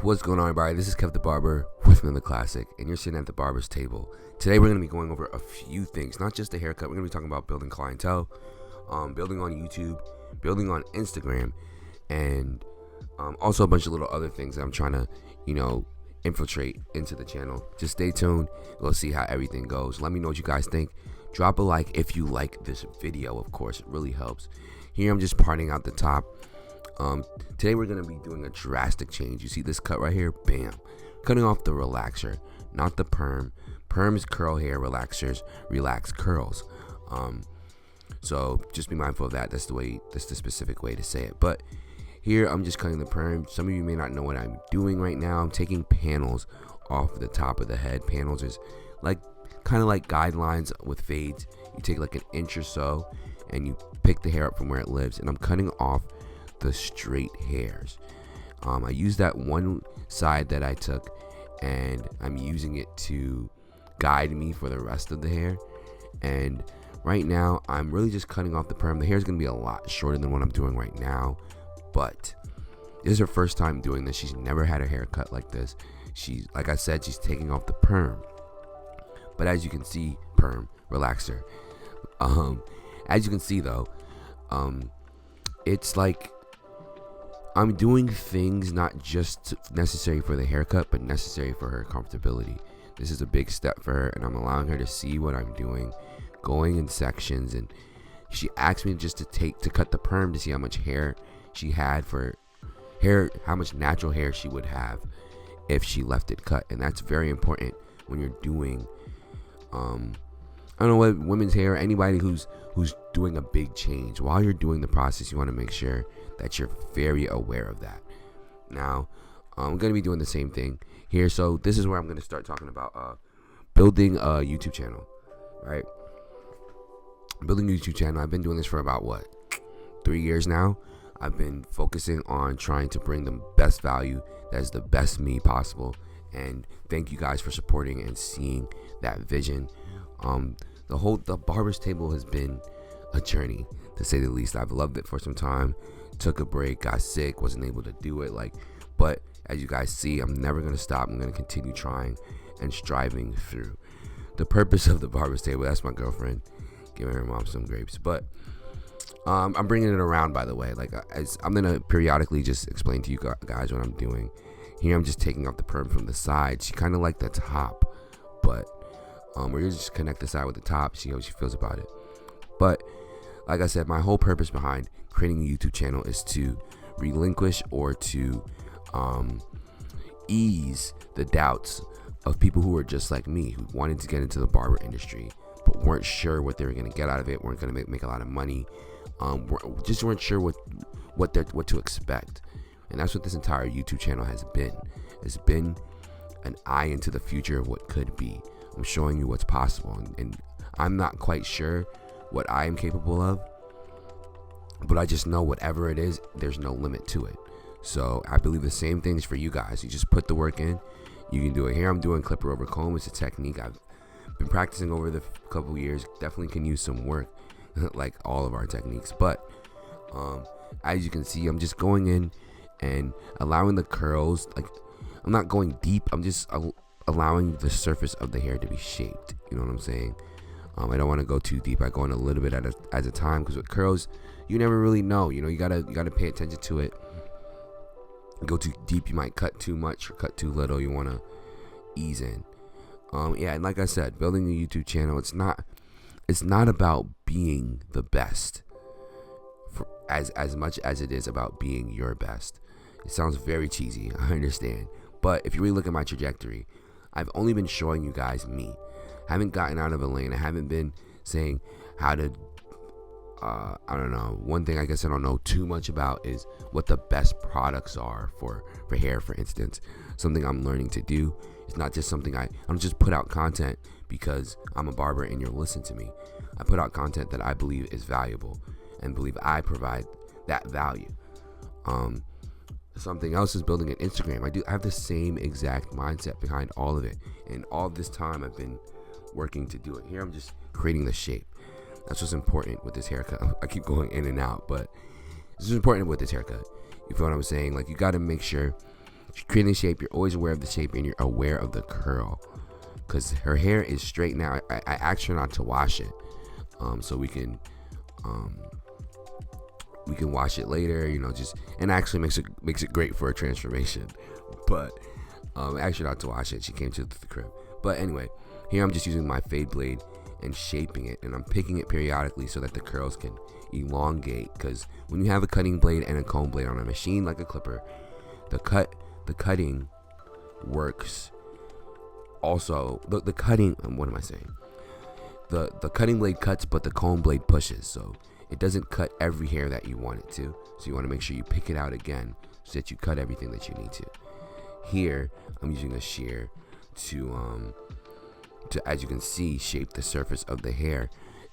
What's going on, everybody? This is Kev the Barber with another classic, and you're sitting at the barber's table. Today, we're going to be going over a few things, not just the haircut. We're going to be talking about building clientele, building on YouTube, building on Instagram, and also a bunch of little other things that I'm trying to, infiltrate into the channel. Just stay tuned. We'll see how everything goes. Let me know what you guys think. Drop a like if you like this video, of course. It really helps. Here, I'm just parting out the top. Today we're going to be doing a drastic change. You see this cut right here? Bam. Cutting off the relaxer, not the perm. Perm is curl hair, relaxers relax curls. So just be mindful of that. That's the specific way to say it. But here I'm just cutting the perm. Some of you may not know what I'm doing right now. I'm taking panels off the top of the head. Panels is kind of like guidelines with fades. You take like an inch or so and you pick the hair up from where it lives, and I'm cutting off the straight hairs. I use that one side that I took, and I'm using it to guide me for the rest of the hair. And right now I'm really just cutting off the perm. The hair is going to be a lot shorter than what I'm doing right now, but this is her first time doing this. She's never had a haircut like this. She's, like I said, she's taking off the perm, but as you can see, perm relaxer. As you can see though, it's like I'm doing things not just necessary for the haircut, but necessary for her comfortability. This is a big step for her, and I'm allowing her to see what I'm doing, going in sections. And she asked me just to cut the perm to see how much hair she had how much natural hair she would have if she left it cut. And that's very important when you're doing, I don't know what, women's hair, anybody who's doing a big change. While you're doing the process, you want to make sure that you're very aware of that. Now, I'm going to be doing the same thing here. So this is where I'm going to start talking about building a YouTube channel, right? Building a YouTube channel. I've been doing this for about, 3 years now. I've been focusing on trying to bring the best value that is the best me possible. And thank you guys for supporting and seeing that vision. The Barber's Table has been a journey, to say the least. I've loved it for some time. Took a break, got sick, wasn't able to do it. But as you guys see, I'm never gonna stop. I'm gonna continue trying and striving through. The purpose of the Barber's Table, that's my girlfriend giving her mom some grapes. But I'm bringing it around, by the way. I'm gonna periodically just explain to you guys what I'm doing. Here I'm just taking off the perm from the side. She kind of like the top, but we're gonna just connect the side with the top, see how she feels about it. But like I said, my whole purpose behind creating a YouTube channel is to relinquish or to ease the doubts of people who are just like me, who wanted to get into the barber industry but weren't sure what they were going to get out of it, weren't going to make a lot of money, just weren't sure what to expect. And that's what this entire YouTube channel has been. It's been an eye into the future of what could be. I'm showing you what's possible, and I'm not quite sure what I am capable of, but I just know whatever it is, there's no limit to it. So I believe the same things for you guys. You just put the work in, you can do it. Here I'm doing clipper over comb. It's a technique I've been practicing over the couple years. Definitely can use some work, like all of our techniques. But as you can see, I'm just going in and allowing the curls. I'm not going deep. I'm just allowing the surface of the hair to be shaped. You know what I'm saying? I don't want to go too deep. I go in a little bit at a time, because with curls, you never really know. You gotta pay attention to it. Go too deep, you might cut too much, or cut too little. You want to ease in. And like I said, building a YouTube channel, it's not about being the best as much as it is about being your best. It sounds very cheesy, I understand, but if you really look at my trajectory, I've only been showing you guys me. I haven't gotten out of a lane. I haven't been saying how to, I don't know. One thing I guess I don't know too much about is what the best products are for hair, for instance. Something I'm learning to do. It's not just something I don't just put out content because I'm a barber and you'll listen to me. I put out content that I believe is valuable and believe I provide that value. Something else is building an Instagram. I have the same exact mindset behind all of it, and all this time I've been working to do it. Here I'm just creating the shape. That's what's important with this haircut. I keep going in and out, but this is important with this haircut. You feel what I'm saying? You got to make sure creating the shape, you're always aware of the shape and you're aware of the curl, because her hair is straight now. I asked her not to wash it, so we can wash it later, and actually makes it great for a transformation. But asked her not to wash it. She came to the crib. But anyway, here I'm just using my fade blade and shaping it, and I'm picking it periodically so that the curls can elongate, because when you have a cutting blade and a comb blade on a machine like a clipper, the cutting works. Also, the cutting, what am I saying? The cutting blade cuts, but the comb blade pushes, so it doesn't cut every hair that you want it to. So you want to make sure you pick it out again so that you cut everything that you need to. Here, I'm using a shear to as you can see, shape the surface of the hair.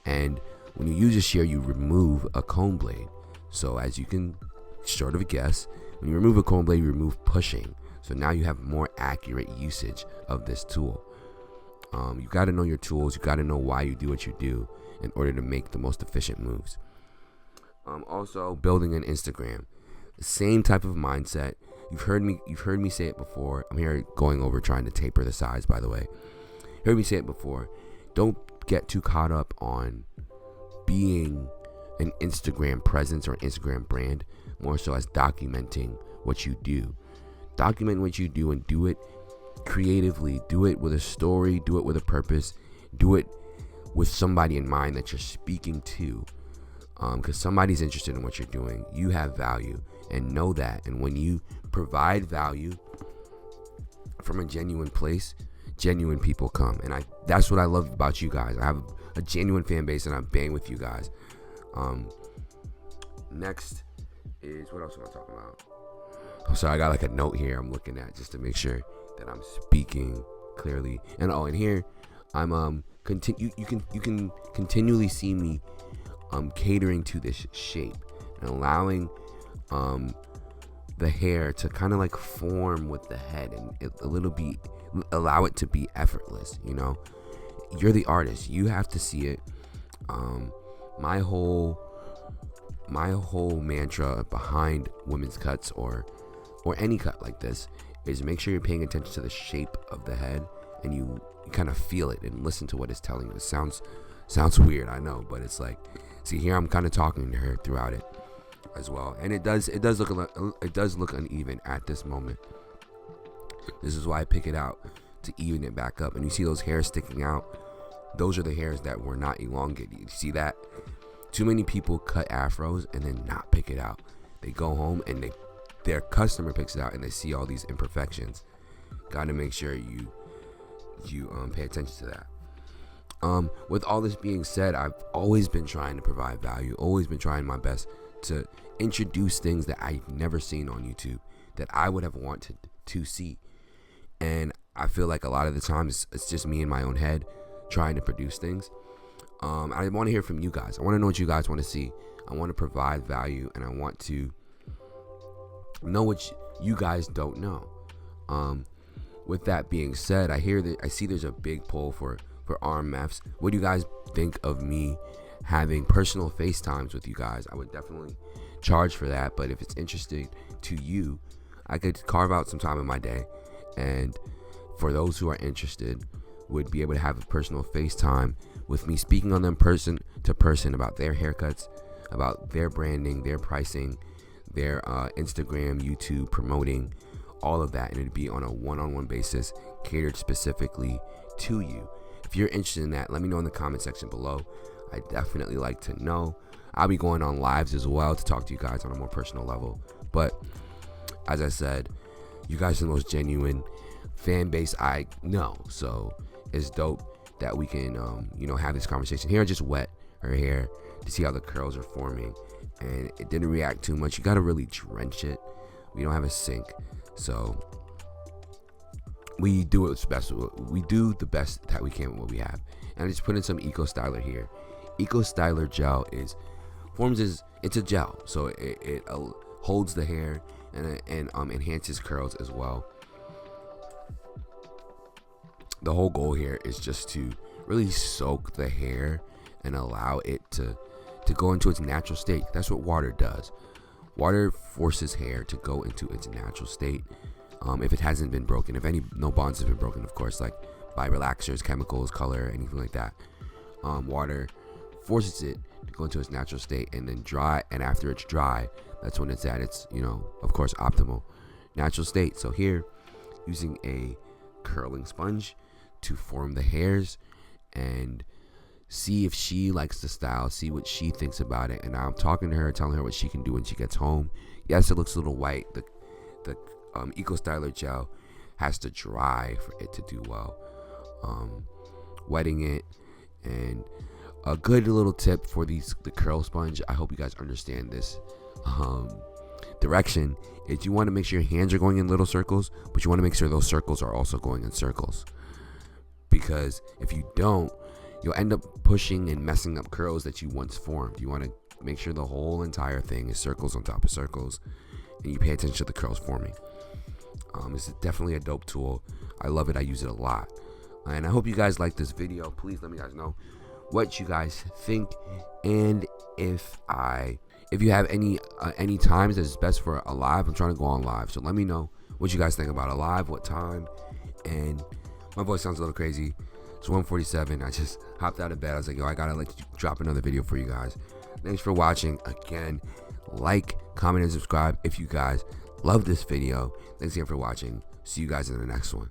And when you use a shear, you remove a comb blade. So as you can sort of guess, when you remove a comb blade, you remove pushing. So now you have more accurate usage of this tool. You got to know your tools. You got to know why you do what you do in order to make the most efficient moves. Also, building an Instagram, the same type of mindset. You've heard me say it before. I'm here going over trying to taper the sides, by the way. Heard me say it before. Don't get too caught up on being an Instagram presence or an Instagram brand, more so as documenting what you do. Document what you do and do it creatively. Do it with a story. Do it with a purpose. Do it with somebody in mind that you're speaking to, because somebody's interested in what you're doing. You have value, and know that. And when you provide value from a genuine place, genuine people come. And that's what I love about you guys. I have a genuine fan base, and I bang with you guys. Next is, what else am I talking about? I'm sorry, I got like a note here I'm looking at just to make sure that I'm speaking clearly. And here I'm you can continually see me catering to this shape and allowing the hair to kind of like form with the head, and allow it to be effortless. You're the artist. You have to see it. My whole mantra behind women's cuts or any cut like this is make sure you're paying attention to the shape of the head, and you kind of feel it and listen to what it's telling you. It sounds weird, I know, but it's like, see, here I'm kind of talking to her throughout it as well, and it does look uneven at this moment. This is why I pick it out to even it back up. And you see those hairs sticking out, those are the hairs that were not elongated. You see that? Too many people cut afros and then not pick it out. They go home and their customer picks it out and they see all these imperfections. Got to make sure you pay attention to that. With all this being said, I've always been trying to provide value, always been trying my best to introduce things that I've never seen on YouTube that I would have wanted to see. And I feel like a lot of the times it's just me in my own head trying to produce things. I want to hear from you guys. I want to know what you guys want to see. I want to provide value, and I want to know what you guys don't know. With that being said, I see there's a big pull for RMFs. What do you guys think of me having personal FaceTimes with you guys? I would definitely charge for that, but if it's interesting to you, I could carve out some time in my day, and for those who are interested, would be able to have a personal FaceTime with me, speaking on them person to person about their haircuts, about their branding, their pricing, their Instagram, YouTube, promoting, all of that. And it'd be on a one-on-one basis, catered specifically to you. If you're interested in that, let me know in the comment section below. I definitely like to know. I'll be going on lives as well to talk to you guys on a more personal level. But as I said, you guys are the most genuine fan base I know. So it's dope that we can, have this conversation. Here I just wet her hair to see how the curls are forming, and it didn't react too much. You got to really drench it. We don't have a sink, so we do it best. We do the best that we can with what we have. And I just put in some Eco Styler here. Eco Styler gel it's a gel, so it holds the hair and enhances curls as well. The whole goal here is just to really soak the hair and allow it to go into its natural state. That's what water does. Water forces hair to go into its natural state. if it hasn't been broken. If no bonds have been broken, of course, like by relaxers, chemicals, color, anything like that. Water forces it to go into its natural state and then dry. And after it's dry, that's when it's at its, of course, optimal natural state. So here, using a curling sponge to form the hairs and see if she likes the style, see what she thinks about it. And now I'm talking to her, telling her what she can do when she gets home. Yes, it looks a little white. The Eco Styler gel has to dry for it to do well. Wetting it, and a good little tip for the curl sponge. I hope you guys understand this direction. Is you want to make sure your hands are going in little circles, but you want to make sure those circles are also going in circles. Because if you don't, you'll end up pushing and messing up curls that you once formed. You want to make sure the whole entire thing is circles on top of circles, and you pay attention to the curls forming. This is definitely a dope tool. I love it. I use it a lot. And I hope you guys like this video. Please let me guys know what you guys think, and if you have any times that is best for a live. I'm trying to go on live, so let me know what you guys think about a live, what time. And my voice sounds a little crazy. It's 1:47. I just hopped out of bed. I was like, yo, I gotta drop another video for you guys. Thanks for watching. Again, like, comment, and subscribe if you guys love this video. Thanks again for watching. See you guys in the next one.